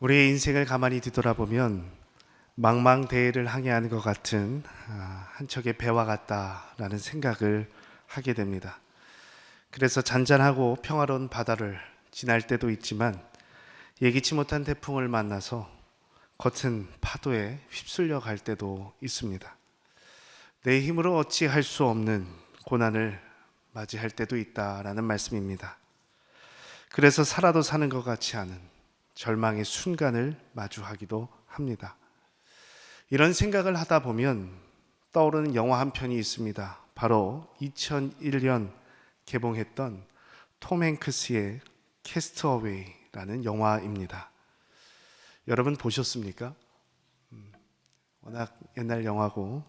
우리의 인생을 가만히 뒤돌아보면 망망대해를 항해하는 것 같은 한 척의 배와 같다라는 생각을 하게 됩니다. 그래서 잔잔하고 평화로운 바다를 지날 때도 있지만 예기치 못한 태풍을 만나서 겉은 파도에 휩쓸려 갈 때도 있습니다. 내 힘으로 어찌할 수 없는 고난을 맞이할 때도 있다라는 말씀입니다. 그래서 살아도 사는 것 같지 않은 절망의 순간을 마주하기도 합니다. 이런 생각을 하다 보면 떠오르는 영화 한 편이 있습니다. 바로 2001년 개봉했던 톰 행크스의 캐스트어웨이라는 영화입니다. 여러분 보셨습니까? 워낙 옛날 영화고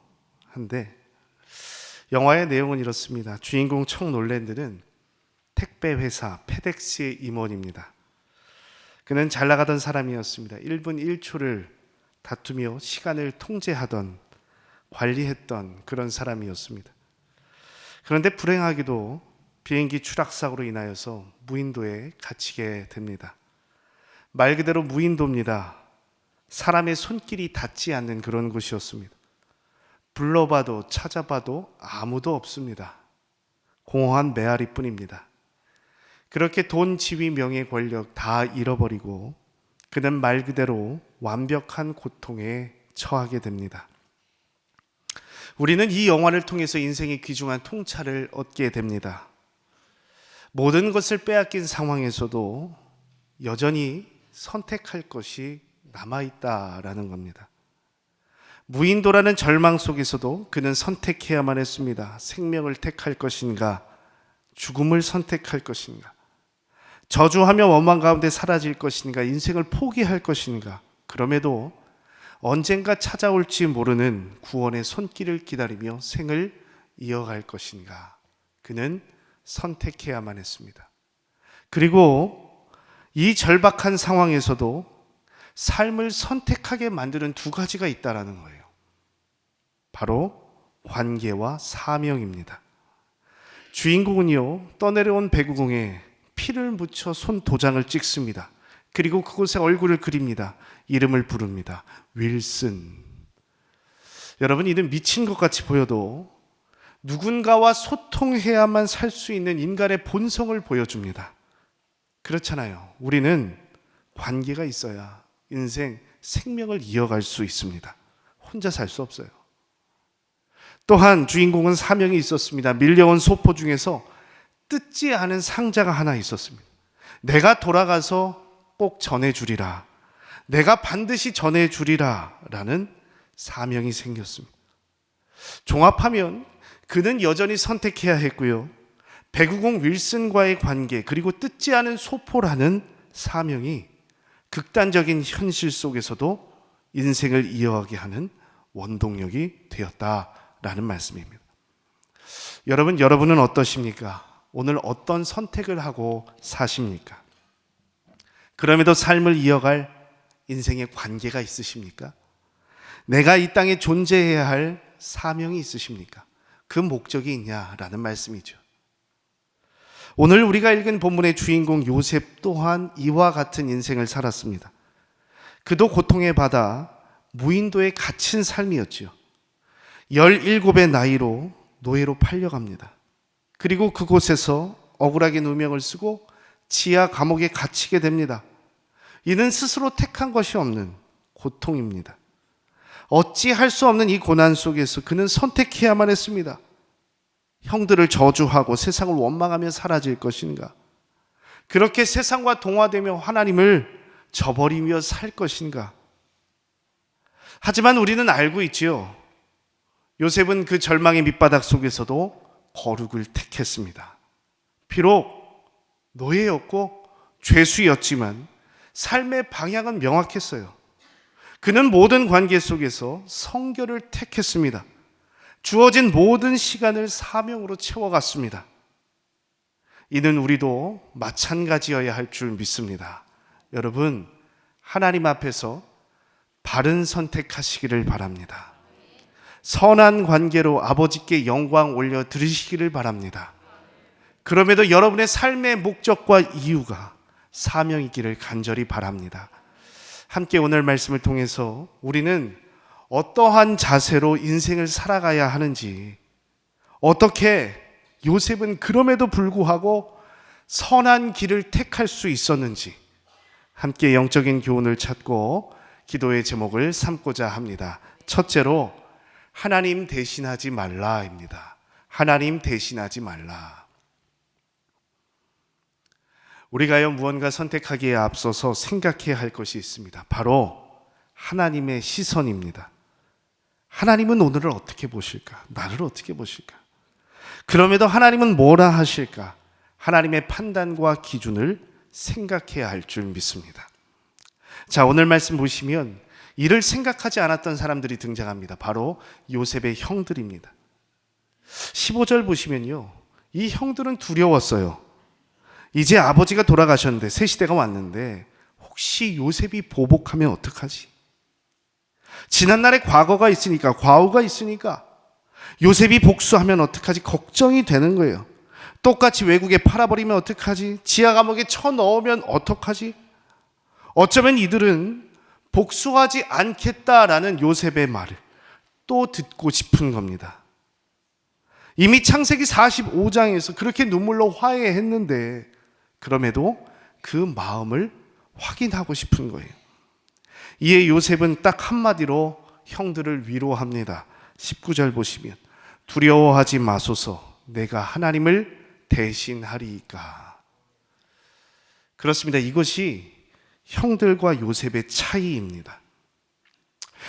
한데 영화의 내용은 이렇습니다. 주인공 청 놀랜드는 택배 회사 페덱스의 임원입니다. 그는 잘 나가던 사람이었습니다. 1분 1초를 다투며 시간을 통제하던 관리했던 그런 사람이었습니다. 그런데 불행하게도 비행기 추락사고로 인하여서 무인도에 갇히게 됩니다. 말 그대로 무인도입니다. 사람의 손길이 닿지 않는 그런 곳이었습니다. 불러봐도 찾아봐도 아무도 없습니다. 공허한 메아리뿐입니다. 그렇게 돈, 지위, 명예, 권력 다 잃어버리고 그는 말 그대로 완벽한 고통에 처하게 됩니다. 우리는 이 영화를 통해서 인생의 귀중한 통찰을 얻게 됩니다. 모든 것을 빼앗긴 상황에서도 여전히 선택할 것이 남아있다라는 겁니다. 무인도라는 절망 속에서도 그는 선택해야만 했습니다. 생명을 택할 것인가, 죽음을 선택할 것인가, 저주하며 원망 가운데 사라질 것인가, 인생을 포기할 것인가. 그럼에도 언젠가 찾아올지 모르는 구원의 손길을 기다리며 생을 이어갈 것인가. 그는 선택해야만 했습니다. 그리고 이 절박한 상황에서도 삶을 선택하게 만드는 두 가지가 있다라는 거예요. 바로 관계와 사명입니다. 주인공은요, 떠내려온 배구공에 피를 묻혀 손 도장을 찍습니다. 그리고 그곳에 얼굴을 그립니다. 이름을 부릅니다. 윌슨. 여러분, 이는 미친 것 같이 보여도 누군가와 소통해야만 살 수 있는 인간의 본성을 보여줍니다. 그렇잖아요. 우리는 관계가 있어야 인생, 생명을 이어갈 수 있습니다. 혼자 살 수 없어요. 또한 주인공은 사명이 있었습니다. 밀려온 소포 중에서 뜯지 않은 상자가 하나 있었습니다. 내가 돌아가서 꼭 전해주리라. 내가 반드시 전해주리라 라는 사명이 생겼습니다. 종합하면 그는 여전히 선택해야 했고요. 배구공 윌슨과의 관계, 그리고 뜯지 않은 소포라는 사명이 극단적인 현실 속에서도 인생을 이어가게 하는 원동력이 되었다라는 말씀입니다. 여러분은 어떠십니까? 오늘 어떤 선택을 하고 사십니까? 그럼에도 삶을 이어갈 인생의 관계가 있으십니까? 내가 이 땅에 존재해야 할 사명이 있으십니까? 그 목적이 있냐라는 말씀이죠. 오늘 우리가 읽은 본문의 주인공 요셉 또한 이와 같은 인생을 살았습니다. 그도 고통의 바다 무인도에 갇힌 삶이었지요. 17의 나이로 노예로 팔려갑니다. 그리고 그곳에서 억울하게 누명을 쓰고 지하 감옥에 갇히게 됩니다. 이는 스스로 택한 것이 없는 고통입니다. 어찌할 수 없는 이 고난 속에서 그는 선택해야만 했습니다. 형들을 저주하고 세상을 원망하며 사라질 것인가? 그렇게 세상과 동화되며 하나님을 저버리며 살 것인가? 하지만 우리는 알고 있지요. 요셉은 그 절망의 밑바닥 속에서도 거룩을 택했습니다. 비록 노예였고 죄수였지만 삶의 방향은 명확했어요. 그는 모든 관계 속에서 성결을 택했습니다. 주어진 모든 시간을 사명으로 채워갔습니다. 이는 우리도 마찬가지여야 할 줄 믿습니다. 여러분, 하나님 앞에서 바른 선택하시기를 바랍니다. 선한 관계로 아버지께 영광 올려 드리시기를 바랍니다. 그럼에도 여러분의 삶의 목적과 이유가 사명이기를 간절히 바랍니다. 함께 오늘 말씀을 통해서 우리는 어떠한 자세로 인생을 살아가야 하는지, 어떻게 요셉은 그럼에도 불구하고 선한 길을 택할 수 있었는지 함께 영적인 교훈을 찾고 기도의 제목을 삼고자 합니다. 첫째로 하나님 대신하지 말라입니다. 하나님 대신하지 말라. 우리가요, 무언가 선택하기에 앞서서 생각해야 할 것이 있습니다. 바로 하나님의 시선입니다. 하나님은 오늘을 어떻게 보실까? 나를 어떻게 보실까? 그럼에도 하나님은 뭐라 하실까? 하나님의 판단과 기준을 생각해야 할 줄 믿습니다. 자, 오늘 말씀 보시면 이를 생각하지 않았던 사람들이 등장합니다. 바로 요셉의 형들입니다. 15절 보시면요, 이 형들은 두려웠어요. 이제 아버지가 돌아가셨는데 새 시대가 왔는데 혹시 요셉이 보복하면 어떡하지? 지난날의 과거가 있으니까, 과오가 있으니까 요셉이 복수하면 어떡하지? 걱정이 되는 거예요. 똑같이 외국에 팔아버리면 어떡하지? 지하 감옥에 쳐넣으면 어떡하지? 어쩌면 이들은 복수하지 않겠다라는 요셉의 말을 또 듣고 싶은 겁니다. 이미 창세기 45장에서 그렇게 눈물로 화해했는데 그럼에도 그 마음을 확인하고 싶은 거예요. 이에 요셉은 딱 한마디로 형들을 위로합니다. 19절 보시면 두려워하지 마소서 내가 하나님을 대신하리이까. 그렇습니다. 이것이 형들과 요셉의 차이입니다.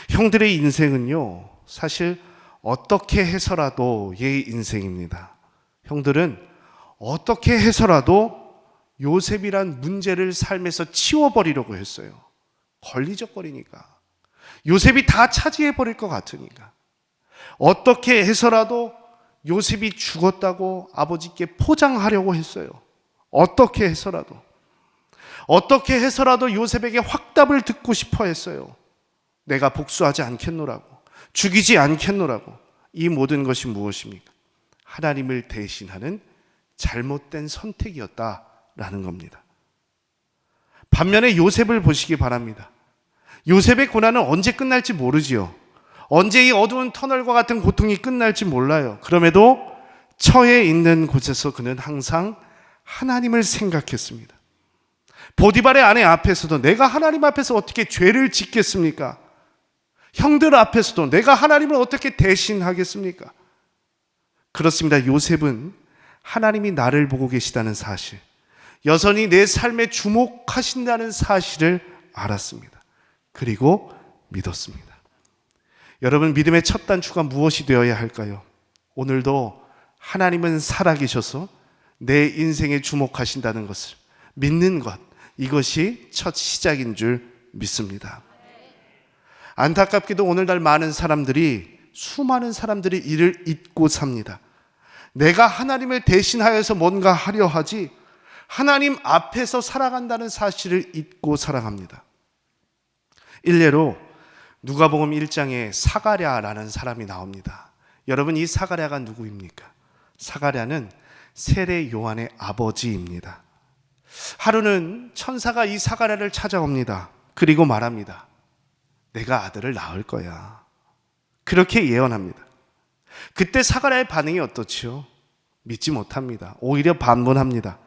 형들의 인생은요, 사실 어떻게 해서라도 얘의 인생입니다. 형들은 어떻게 해서라도 요셉이란 문제를 삶에서 치워버리려고 했어요. 걸리적거리니까. 요셉이 다 차지해버릴 것 같으니까. 어떻게 해서라도 요셉이 죽었다고 아버지께 포장하려고 했어요. 어떻게 해서라도. 어떻게 해서라도 요셉에게 확답을 듣고 싶어 했어요. 내가 복수하지 않겠노라고. 죽이지 않겠노라고. 이 모든 것이 무엇입니까? 하나님을 대신하는 잘못된 선택이었다라는 겁니다. 반면에 요셉을 보시기 바랍니다. 요셉의 고난은 언제 끝날지 모르지요. 언제 이 어두운 터널과 같은 고통이 끝날지 몰라요. 그럼에도 처해 있는 곳에서 그는 항상 하나님을 생각했습니다. 보디발의 아내 앞에서도 내가 하나님 앞에서 어떻게 죄를 짓겠습니까? 형들 앞에서도 내가 하나님을 어떻게 대신하겠습니까? 그렇습니다. 요셉은 하나님이 나를 보고 계시다는 사실, 여전히 내 삶에 주목하신다는 사실을 알았습니다. 그리고 믿었습니다. 여러분, 믿음의 첫 단추가 무엇이 되어야 할까요? 오늘도 하나님은 살아계셔서 내 인생에 주목하신다는 것을 믿는 것, 이것이 첫 시작인 줄 믿습니다. 안타깝게도 오늘날 수많은 사람들이 이를 잊고 삽니다. 내가 하나님을 대신하여서 뭔가 하려 하지 하나님 앞에서 살아간다는 사실을 잊고 살아갑니다. 일례로 누가복음 1장에 사가랴라는 사람이 나옵니다. 여러분, 이 사가랴가 누구입니까? 사가랴는 세례 요한의 아버지입니다. 하루는 천사가 이 사가랴를 찾아옵니다. 그리고 말합니다. 내가 아들을 낳을 거야. 그렇게 예언합니다. 그때 사가랴의 반응이 어떻지요? 믿지 못합니다. 오히려 반문합니다.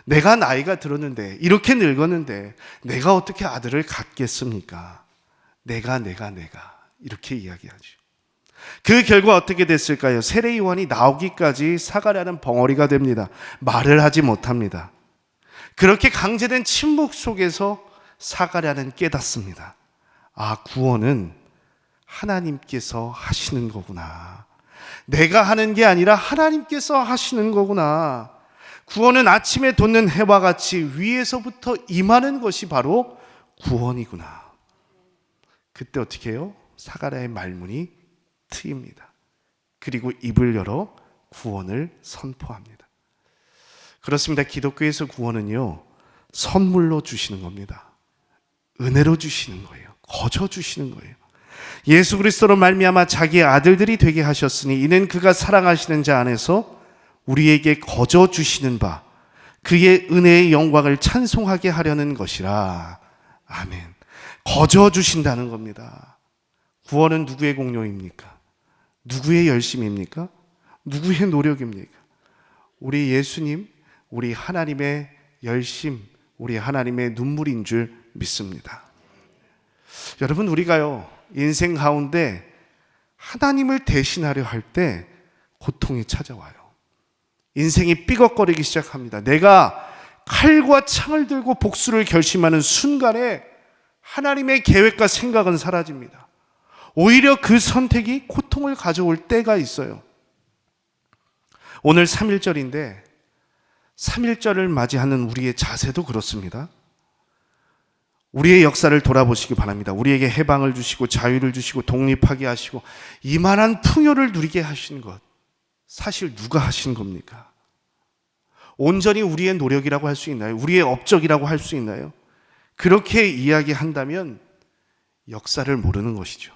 내가 나이가 들었는데, 이렇게 늙었는데 내가 어떻게 아들을 갖겠습니까? 내가 이렇게 이야기하죠. 그 결과 어떻게 됐을까요? 세례 요한이 나오기까지 사가랴는 벙어리가 됩니다. 말을 하지 못합니다. 그렇게 강제된 침묵 속에서 사가랴는 깨닫습니다. 아, 구원은 하나님께서 하시는 거구나. 내가 하는 게 아니라 하나님께서 하시는 거구나. 구원은 아침에 돋는 해와 같이 위에서부터 임하는 것이 바로 구원이구나. 그때 어떻게 해요? 사가랴의 말문이 트입니다. 그리고 입을 열어 구원을 선포합니다. 그렇습니다. 기독교에서 구원은요, 선물로 주시는 겁니다. 은혜로 주시는 거예요. 거저 주시는 거예요. 예수 그리스도로 말미암아 자기의 아들들이 되게 하셨으니 이는 그가 사랑하시는 자 안에서 우리에게 거저 주시는 바 그의 은혜의 영광을 찬송하게 하려는 것이라. 아멘. 거저 주신다는 겁니다. 구원은 누구의 공로입니까? 누구의 열심입니까? 누구의 노력입니까? 우리 예수님, 우리 하나님의 열심, 우리 하나님의 눈물인 줄 믿습니다. 여러분, 우리가요, 인생 가운데 하나님을 대신하려 할 때 고통이 찾아와요. 인생이 삐걱거리기 시작합니다. 내가 칼과 창을 들고 복수를 결심하는 순간에 하나님의 계획과 생각은 사라집니다. 오히려 그 선택이 고통을 가져올 때가 있어요. 오늘 3.1절인데 3.1절을 맞이하는 우리의 자세도 그렇습니다. 우리의 역사를 돌아보시기 바랍니다. 우리에게 해방을 주시고 자유를 주시고 독립하게 하시고 이만한 풍요를 누리게 하신 것, 사실 누가 하신 겁니까? 온전히 우리의 노력이라고 할 수 있나요? 우리의 업적이라고 할 수 있나요? 그렇게 이야기한다면 역사를 모르는 것이죠.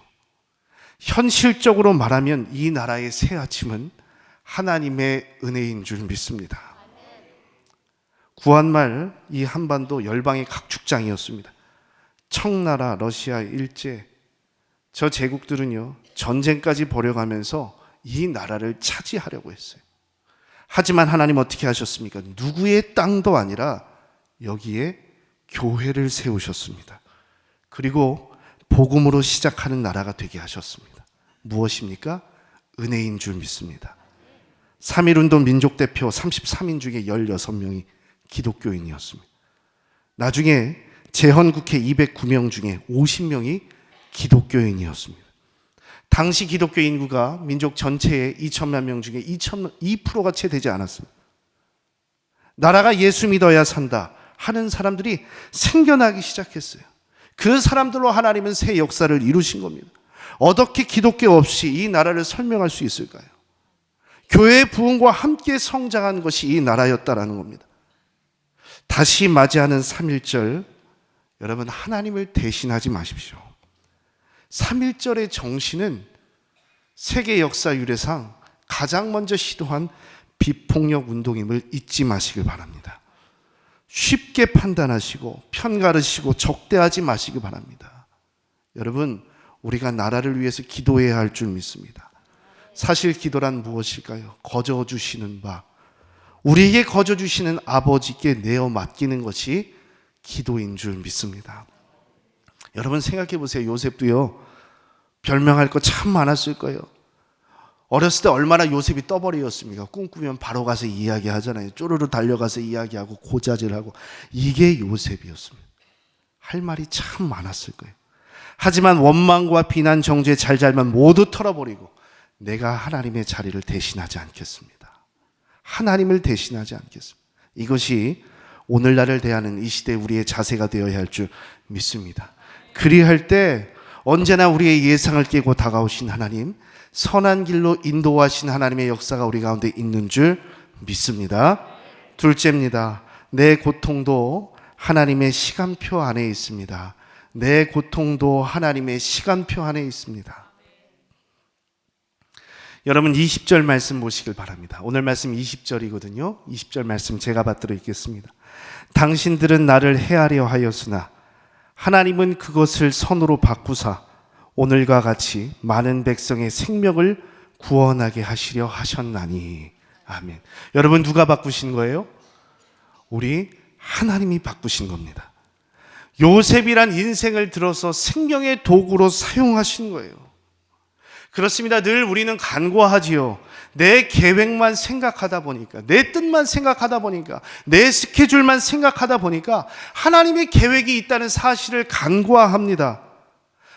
현실적으로 말하면 이 나라의 새 아침은 하나님의 은혜인 줄 믿습니다. 구한말 이 한반도 열방의 각축장이었습니다. 청나라, 러시아, 일제, 저 제국들은요 전쟁까지 벌여가면서 이 나라를 차지하려고 했어요. 하지만 하나님 어떻게 하셨습니까? 누구의 땅도 아니라 여기에 교회를 세우셨습니다. 그리고 복음으로 시작하는 나라가 되게 하셨습니다. 무엇입니까? 은혜인 줄 믿습니다. 3.1운동 민족대표 33인 중에 16명이 기독교인이었습니다. 나중에 재헌국회 209명 중에 50명이 기독교인이었습니다. 당시 기독교 인구가 민족 전체의 2천만 명 중에 2%가 채 되지 않았습니다. 나라가 예수 믿어야 산다 하는 사람들이 생겨나기 시작했어요. 그 사람들로 하나님은 새 역사를 이루신 겁니다. 어떻게 기독교 없이 이 나라를 설명할 수 있을까요? 교회의 부흥과 함께 성장한 것이 이 나라였다라는 겁니다. 다시 맞이하는 3.1절, 여러분 하나님을 대신하지 마십시오. 3.1절의 정신은 세계 역사 유래상 가장 먼저 시도한 비폭력 운동임을 잊지 마시길 바랍니다. 쉽게 판단하시고 편가르시고 적대하지 마시기 바랍니다. 여러분, 우리가 나라를 위해서 기도해야 할 줄 믿습니다. 사실 기도란 무엇일까요? 거저 주시는 바, 우리에게 거저 주시는 아버지께 내어 맡기는 것이 기도인 줄 믿습니다. 여러분 생각해 보세요. 요셉도요 별명할 거 참 많았을 거예요. 어렸을 때 얼마나 요셉이 떠벌이였습니까? 꿈꾸면 바로 가서 이야기하잖아요. 쪼르르 달려가서 이야기하고 고자질하고. 이게 요셉이었습니다. 할 말이 참 많았을 거예요. 하지만 원망과 비난, 정죄, 잘잘만 모두 털어버리고 내가 하나님의 자리를 대신하지 않겠습니다. 하나님을 대신하지 않겠습니다. 이것이 오늘날을 대하는 이 시대 우리의 자세가 되어야 할 줄 믿습니다. 그리할 때 언제나 우리의 예상을 깨고 다가오신 하나님, 선한 길로 인도하신 하나님의 역사가 우리 가운데 있는 줄 믿습니다. 둘째입니다. 내 고통도 하나님의 시간표 안에 있습니다. 내 고통도 하나님의 시간표 안에 있습니다. 여러분 20절 말씀 보시길 바랍니다. 오늘 말씀 20절이거든요. 20절 말씀 제가 받들어 읽겠습니다. 당신들은 나를 해하려 하였으나 하나님은 그것을 선으로 바꾸사 오늘과 같이 많은 백성의 생명을 구원하게 하시려 하셨나니. 아멘. 여러분 누가 바꾸신 거예요? 우리 하나님이 바꾸신 겁니다. 요셉이란 인생을 들어서 생명의 도구로 사용하신 거예요. 그렇습니다. 늘 우리는 간과하지요. 내 계획만 생각하다 보니까, 내 뜻만 생각하다 보니까, 내 스케줄만 생각하다 보니까 하나님의 계획이 있다는 사실을 간과합니다.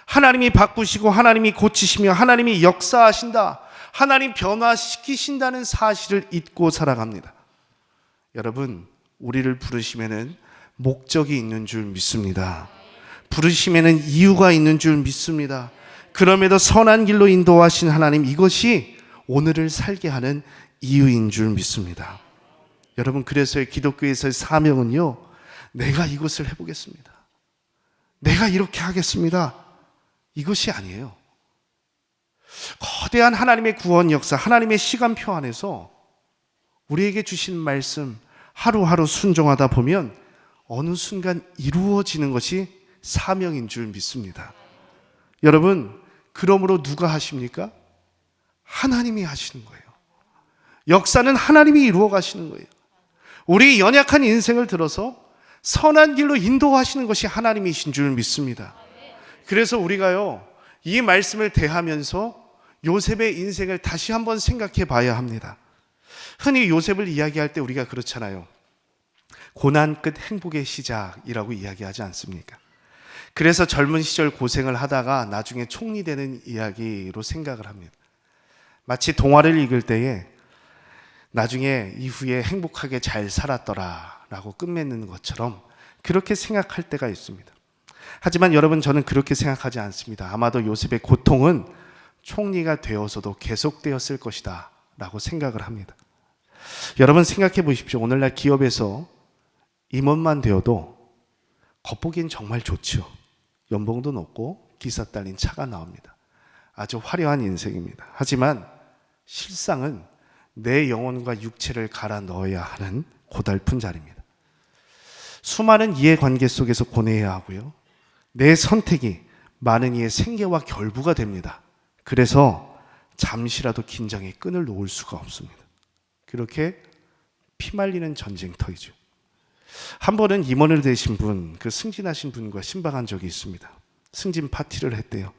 하나님이 바꾸시고 하나님이 고치시며 하나님이 역사하신다, 하나님 변화시키신다는 사실을 잊고 살아갑니다. 여러분, 우리를 부르시면은 목적이 있는 줄 믿습니다. 부르시면은 이유가 있는 줄 믿습니다. 그럼에도 선한 길로 인도하신 하나님, 이것이 오늘을 살게 하는 이유인 줄 믿습니다. 여러분, 그래서 기독교에서의 사명은요, 내가 이것을 해보겠습니다, 내가 이렇게 하겠습니다, 이것이 아니에요. 거대한 하나님의 구원 역사, 하나님의 시간표 안에서 우리에게 주신 말씀 하루하루 순종하다 보면 어느 순간 이루어지는 것이 사명인 줄 믿습니다. 여러분, 그러므로 누가 하십니까? 하나님이 하시는 거예요. 역사는 하나님이 이루어 가시는 거예요. 우리 연약한 인생을 들어서 선한 길로 인도하시는 것이 하나님이신 줄 믿습니다. 그래서 우리가요, 이 말씀을 대하면서 요셉의 인생을 다시 한번 생각해 봐야 합니다. 흔히 요셉을 이야기할 때 우리가 그렇잖아요. 고난 끝 행복의 시작이라고 이야기하지 않습니까? 그래서 젊은 시절 고생을 하다가 나중에 총리 되는 이야기로 생각을 합니다. 마치 동화를 읽을 때에 나중에 이후에 행복하게 잘 살았더라 라고 끝맺는 것처럼 그렇게 생각할 때가 있습니다. 하지만 여러분, 저는 그렇게 생각하지 않습니다. 아마도 요셉의 고통은 총리가 되어서도 계속되었을 것이다 라고 생각을 합니다. 여러분 생각해 보십시오. 오늘날 기업에서 임원만 되어도 겉보기엔 정말 좋죠. 연봉도 높고 기사 딸린 차가 나옵니다. 아주 화려한 인생입니다. 하지만 실상은 내 영혼과 육체를 갈아 넣어야 하는 고달픈 자리입니다. 수많은 이해관계 속에서 고뇌해야 하고요. 내 선택이 많은 이의 생계와 결부가 됩니다. 그래서 잠시라도 긴장의 끈을 놓을 수가 없습니다. 그렇게 피말리는 전쟁터이죠. 한 번은 임원을 되신 분, 그 승진하신 분과 신방한 적이 있습니다. 승진 파티를 했대요.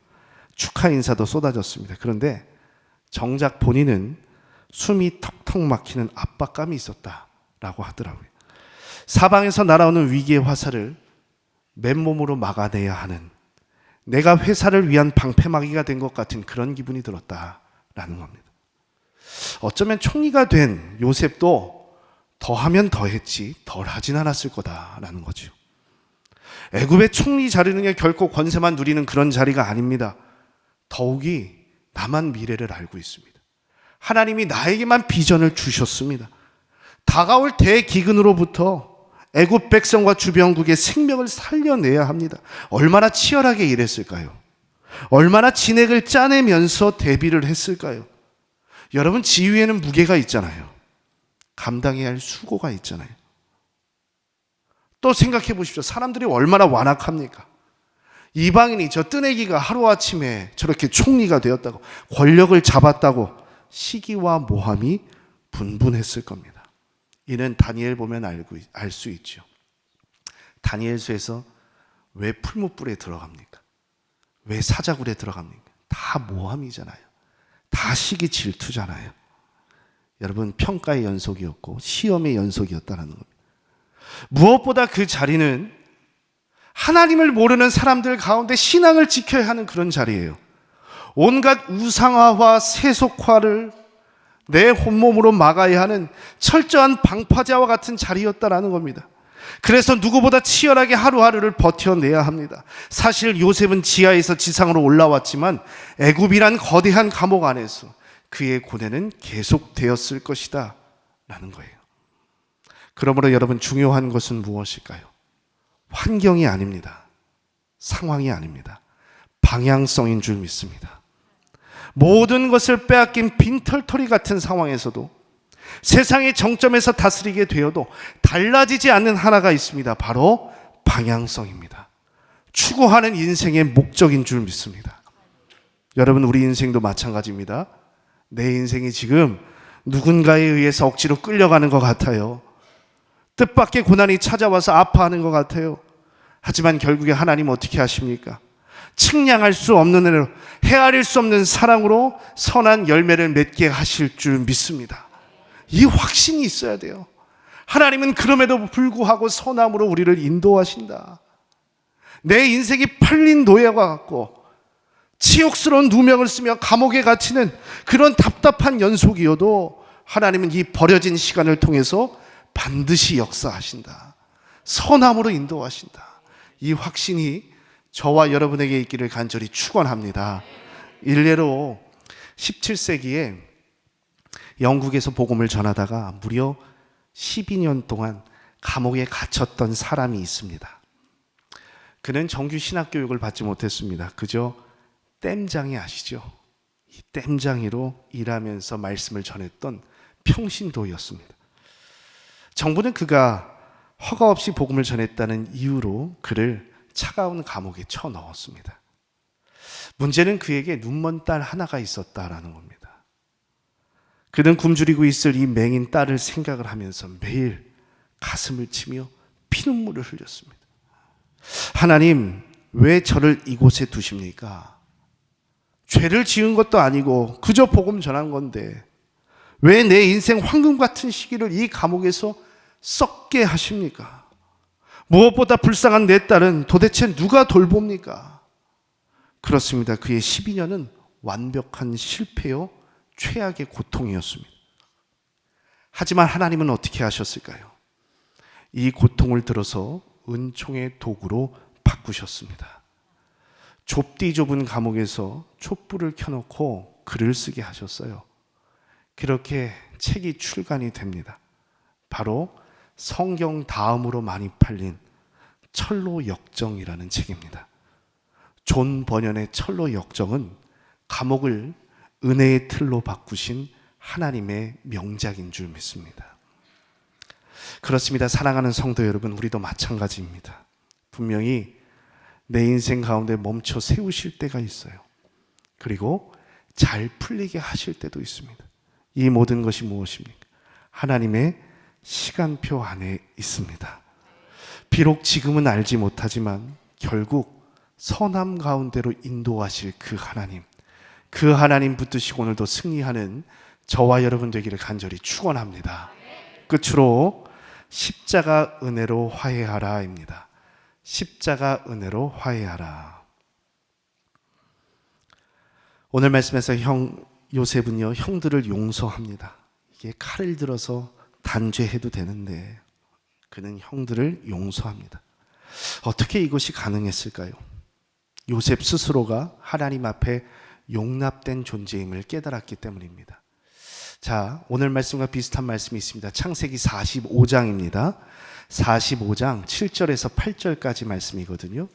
축하 인사도 쏟아졌습니다. 그런데 정작 본인은 숨이 턱턱 막히는 압박감이 있었다라고 하더라고요. 사방에서 날아오는 위기의 화살을 맨몸으로 막아내야 하는, 내가 회사를 위한 방패막이가 된 것 같은 그런 기분이 들었다라는 겁니다. 어쩌면 총리가 된 요셉도 더하면 더했지 덜 하진 않았을 거다라는 거죠. 애굽의 총리 자리는 게 결코 권세만 누리는 그런 자리가 아닙니다. 더욱이 나만 미래를 알고 있습니다. 하나님이 나에게만 비전을 주셨습니다. 다가올 대기근으로부터 애굽 백성과 주변국의 생명을 살려내야 합니다. 얼마나 치열하게 일했을까요? 얼마나 진액을 짜내면서 대비를 했을까요? 여러분, 지위에는 무게가 있잖아요. 감당해야 할 수고가 있잖아요. 또 생각해 보십시오. 사람들이 얼마나 완악합니까? 이방인이, 저 뜨내기가 하루아침에 저렇게 총리가 되었다고, 권력을 잡았다고 시기와 모함이 분분했을 겁니다. 이는 다니엘 보면 알 수 있죠. 다니엘서에서 왜 풀무불에 들어갑니까? 왜 사자굴에 들어갑니까? 다 모함이잖아요. 다 시기 질투잖아요. 여러분, 평가의 연속이었고 시험의 연속이었다는 겁니다. 무엇보다 그 자리는 하나님을 모르는 사람들 가운데 신앙을 지켜야 하는 그런 자리예요. 온갖 우상화와 세속화를 내 혼몸으로 막아야 하는 철저한 방파제와 같은 자리였다라는 겁니다. 그래서 누구보다 치열하게 하루하루를 버텨내야 합니다. 사실 요셉은 지하에서 지상으로 올라왔지만 애굽이란 거대한 감옥 안에서 그의 고뇌는 계속되었을 것이다 라는 거예요. 그러므로 여러분, 중요한 것은 무엇일까요? 환경이 아닙니다. 상황이 아닙니다. 방향성인 줄 믿습니다. 모든 것을 빼앗긴 빈털터리 같은 상황에서도, 세상의 정점에서 다스리게 되어도 달라지지 않는 하나가 있습니다. 바로 방향성입니다. 추구하는 인생의 목적인 줄 믿습니다. 여러분, 우리 인생도 마찬가지입니다. 내 인생이 지금 누군가에 의해서 억지로 끌려가는 것 같아요. 뜻밖의 고난이 찾아와서 아파하는 것 같아요. 하지만 결국에 하나님 어떻게 하십니까? 측량할 수 없는 은혜로, 헤아릴 수 없는 사랑으로 선한 열매를 맺게 하실 줄 믿습니다. 이 확신이 있어야 돼요. 하나님은 그럼에도 불구하고 선함으로 우리를 인도하신다. 내 인생이 팔린 노예와 같고 치욕스러운 누명을 쓰며 감옥에 갇히는 그런 답답한 연속이어도 하나님은 이 버려진 시간을 통해서 반드시 역사하신다. 선함으로 인도하신다. 이 확신이 저와 여러분에게 있기를 간절히 축원합니다. 일례로 17세기에 영국에서 복음을 전하다가 무려 12년 동안 감옥에 갇혔던 사람이 있습니다. 그는 정규 신학교육을 받지 못했습니다. 그저 땜장이, 아시죠? 이 땜장이로 일하면서 말씀을 전했던 평신도였습니다. 정부는 그가 허가 없이 복음을 전했다는 이유로 그를 차가운 감옥에 쳐넣었습니다. 문제는 그에게 눈먼 딸 하나가 있었다라는 겁니다. 그는 굶주리고 있을 이 맹인 딸을 생각을 하면서 매일 가슴을 치며 피눈물을 흘렸습니다. 하나님, 왜 저를 이곳에 두십니까? 죄를 지은 것도 아니고 그저 복음 전한 건데 왜 내 인생 황금 같은 시기를 이 감옥에서 썩게 하십니까? 무엇보다 불쌍한 내 딸은 도대체 누가 돌봅니까? 그렇습니다. 그의 12년은 완벽한 실패요, 최악의 고통이었습니다. 하지만 하나님은 어떻게 하셨을까요? 이 고통을 들어서 은총의 도구로 바꾸셨습니다. 좁디 좁은 감옥에서 촛불을 켜놓고 글을 쓰게 하셨어요. 그렇게 책이 출간이 됩니다. 바로 성경 다음으로 많이 팔린 철로 역정이라는 책입니다. 존 버년의 철로 역정은 감옥을 은혜의 틀로 바꾸신 하나님의 명작인 줄 믿습니다. 그렇습니다. 사랑하는 성도 여러분, 우리도 마찬가지입니다. 분명히 내 인생 가운데 멈춰 세우실 때가 있어요. 그리고 잘 풀리게 하실 때도 있습니다. 이 모든 것이 무엇입니까? 하나님의 시간표 안에 있습니다. 비록 지금은 알지 못하지만 결국 선함 가운데로 인도하실 그 하나님 붙드시고 오늘도 승리하는 저와 여러분 되기를 간절히 축원합니다. 끝으로 십자가 은혜로 화해하라입니다. 십자가 은혜로 화해하라. 오늘 말씀에서 요셉은요, 형들을 용서합니다. 이게 칼을 들어서 단죄해도 되는데 그는 형들을 용서합니다. 어떻게 이것이 가능했을까요? 요셉 스스로가 하나님 앞에 용납된 존재임을 깨달았기 때문입니다. 자, 오늘 말씀과 비슷한 말씀이 있습니다. 창세기 45장입니다. 45장 7절에서 8절까지 말씀이거든요.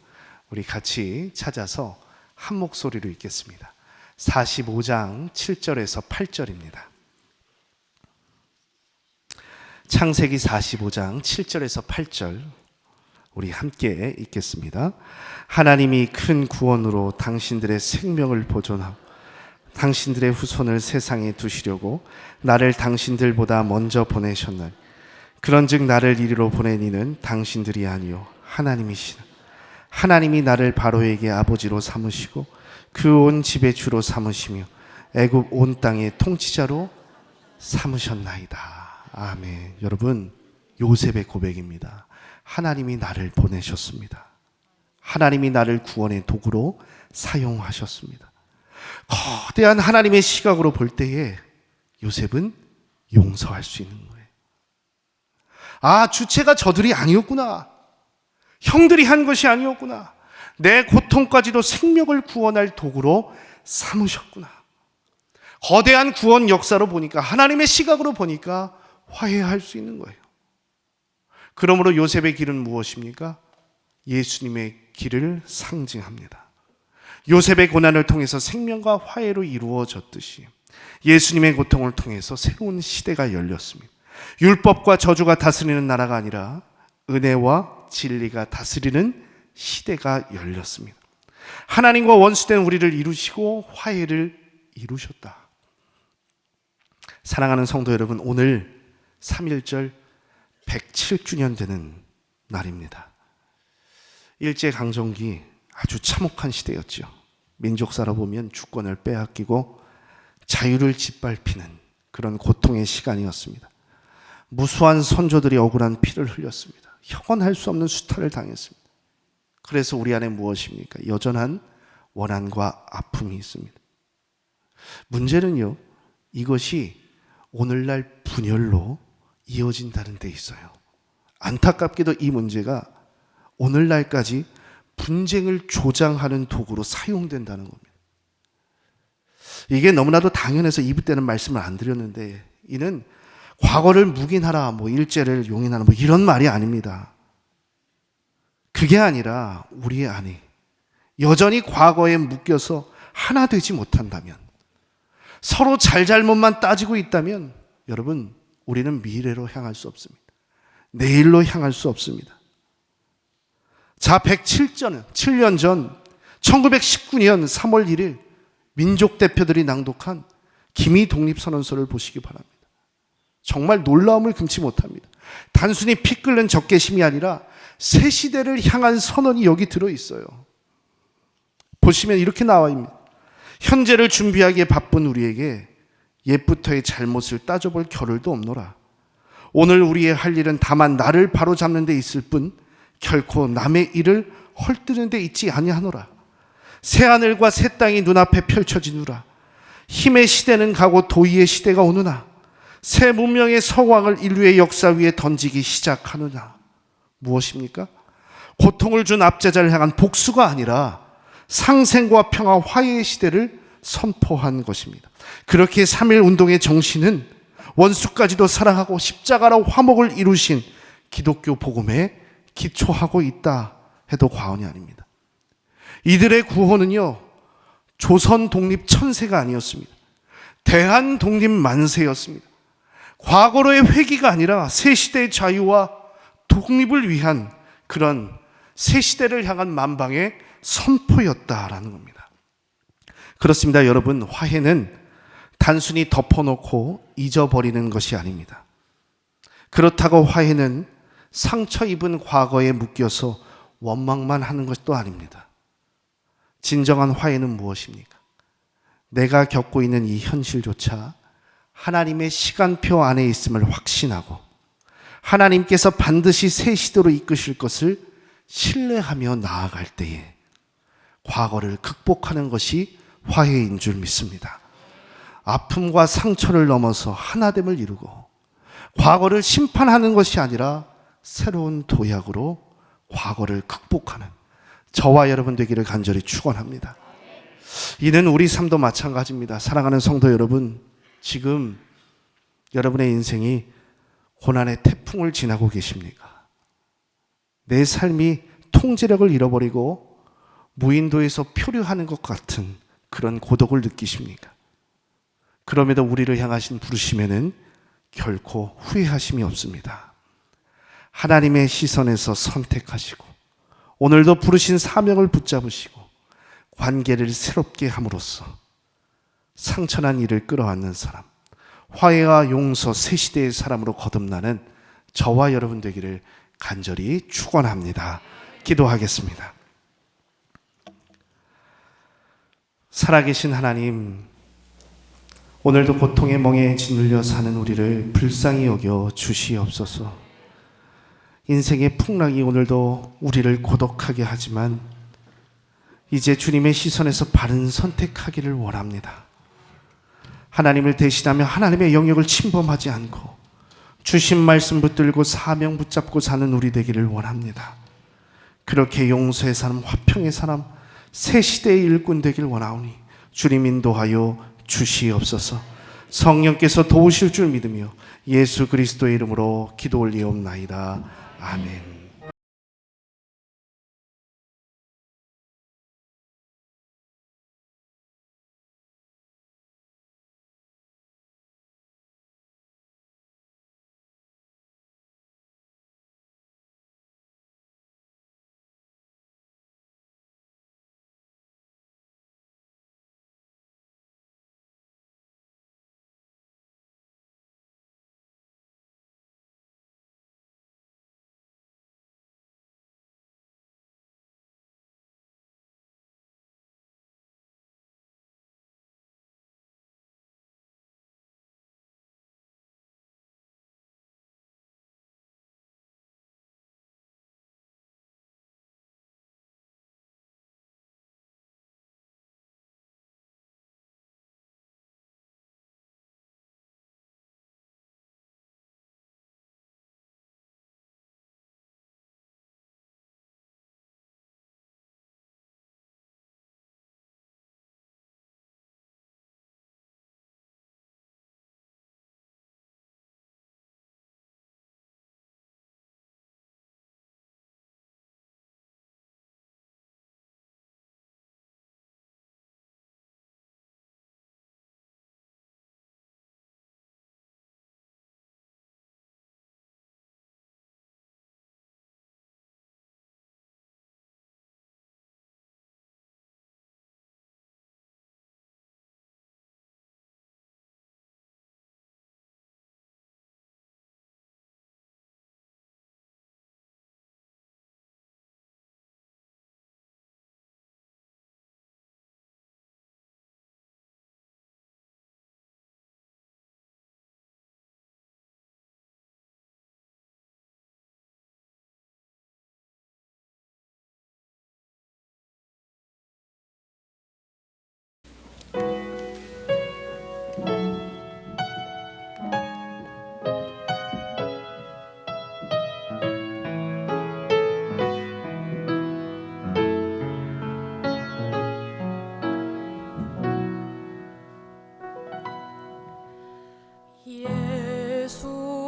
우리 같이 찾아서 한 목소리로 읽겠습니다. 45장 7절에서 8절입니다. 창세기 45장 7절에서 8절 우리 함께 읽겠습니다. 하나님이 큰 구원으로 당신들의 생명을 보존하고 당신들의 후손을 세상에 두시려고 나를 당신들보다 먼저 보내셨나니 그런즉 나를 이리로 보낸 이는 당신들이 아니요 하나님이시라. 하나님이 나를 바로에게 아버지로 삼으시고 그 온 집의 주로 삼으시며 애굽 온 땅의 통치자로 삼으셨나이다. 아멘. 여러분, 요셉의 고백입니다. 하나님이 나를 보내셨습니다. 하나님이 나를 구원의 도구로 사용하셨습니다. 거대한 하나님의 시각으로 볼 때에 요셉은 용서할 수 있는 거예요. 아, 주체가 저들이 아니었구나. 형들이 한 것이 아니었구나. 내 고통까지도 생명을 구원할 도구로 삼으셨구나. 거대한 구원 역사로 보니까, 하나님의 시각으로 보니까 화해할 수 있는 거예요. 그러므로 요셉의 길은 무엇입니까? 예수님의 길을 상징합니다. 요셉의 고난을 통해서 생명과 화해로 이루어졌듯이 예수님의 고통을 통해서 새로운 시대가 열렸습니다. 율법과 저주가 다스리는 나라가 아니라 은혜와 진리가 다스리는 시대가 열렸습니다. 하나님과 원수된 우리를 이루시고 화해를 이루셨다. 사랑하는 성도 여러분, 오늘 3.1절 107주년 되는 날입니다. 일제강점기 아주 참혹한 시대였죠. 민족사로 보면 주권을 빼앗기고 자유를 짓밟히는 그런 고통의 시간이었습니다. 무수한 선조들이 억울한 피를 흘렸습니다. 형언할 수 없는 수탈을 당했습니다. 그래서 우리 안에 무엇입니까? 여전한 원한과 아픔이 있습니다. 문제는요, 이것이 오늘날 분열로 이어진다는 데 있어요. 안타깝게도 이 문제가 오늘날까지 분쟁을 조장하는 도구로 사용된다는 겁니다. 이게 너무나도 당연해서 이부 때는 말씀을 안 드렸는데, 이는 과거를 묵인하라, 일제를 용인하라, 이런 말이 아닙니다. 그게 아니라 우리 안에 여전히 과거에 묶여서 하나 되지 못한다면, 서로 잘잘못만 따지고 있다면, 여러분, 우리는 미래로 향할 수 없습니다. 내일로 향할 수 없습니다. 자, 107년 전 1919년 3월 1일 민족 대표들이 낭독한 기미 독립선언서를 보시기 바랍니다. 정말 놀라움을 금치 못합니다. 단순히 피 끓는 적개심이 아니라 새 시대를 향한 선언이 여기 들어있어요. 보시면 이렇게 나와 있습니다. 현재를 준비하기에 바쁜 우리에게 옛부터의 잘못을 따져볼 겨를도 없노라. 오늘 우리의 할 일은 다만 나를 바로잡는 데 있을 뿐 결코 남의 일을 헐뜯는 데 있지 아니하노라. 새하늘과 새 땅이 눈앞에 펼쳐지누라. 힘의 시대는 가고 도의의 시대가 오느나 새 문명의 서광을 인류의 역사 위에 던지기 시작하느냐. 무엇입니까? 고통을 준 압제자를 향한 복수가 아니라 상생과 평화, 화해의 시대를 선포한 것입니다. 그렇게 3.1 운동의 정신은 원수까지도 사랑하고 십자가로 화목을 이루신 기독교 복음에 기초하고 있다 해도 과언이 아닙니다. 이들의 구호는요, 조선 독립 천세가 아니었습니다. 대한 독립 만세였습니다. 과거로의 회귀가 아니라 새 시대의 자유와 독립을 위한 그런 새 시대를 향한 만방의 선포였다라는 겁니다. 그렇습니다. 여러분, 화해는 단순히 덮어놓고 잊어버리는 것이 아닙니다. 그렇다고 화해는 상처 입은 과거에 묶여서 원망만 하는 것도 아닙니다. 진정한 화해는 무엇입니까? 내가 겪고 있는 이 현실조차 하나님의 시간표 안에 있음을 확신하고 하나님께서 반드시 새 시대로 이끄실 것을 신뢰하며 나아갈 때에 과거를 극복하는 것이 화해인 줄 믿습니다. 아픔과 상처를 넘어서 하나됨을 이루고 과거를 심판하는 것이 아니라 새로운 도약으로 과거를 극복하는 저와 여러분 되기를 간절히 축원합니다. 이는 우리 삶도 마찬가지입니다. 사랑하는 성도 여러분, 지금 여러분의 인생이 고난의 태풍을 지나고 계십니까? 내 삶이 통제력을 잃어버리고 무인도에서 표류하는 것 같은 그런 고독을 느끼십니까? 그럼에도 우리를 향하신 부르심에는 결코 후회하심이 없습니다. 하나님의 시선에서 선택하시고 오늘도 부르신 사명을 붙잡으시고 관계를 새롭게 함으로써 상처난 일을 끌어안는 사람, 화해와 용서 새 시대의 사람으로 거듭나는 저와 여러분 되기를 간절히 축원합니다. 기도하겠습니다. 살아계신 하나님, 오늘도 고통의 멍에 짓눌려 사는 우리를 불쌍히 여겨 주시옵소서. 인생의 풍랑이 오늘도 우리를 고독하게 하지만 이제 주님의 시선에서 바른 선택하기를 원합니다. 하나님을 대신하며 하나님의 영역을 침범하지 않고 주신 말씀 붙들고 사명 붙잡고 사는 우리 되기를 원합니다. 그렇게 용서의 사람, 화평의 사람, 새 시대의 일꾼 되길 원하오니 주님 인도하여 주시옵소서. 성령께서 도우실 줄 믿으며 예수 그리스도의 이름으로 기도 올리옵나이다. 아멘.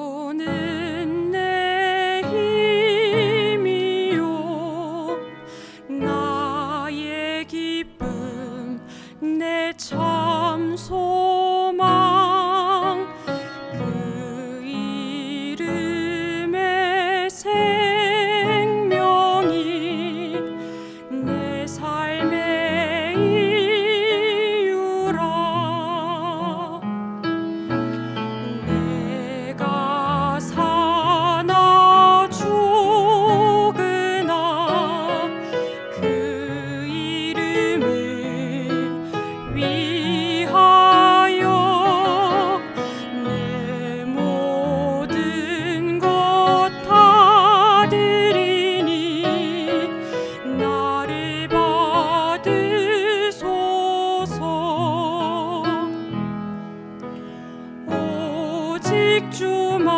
예수는 내 힘이요 나의 기쁨 직주만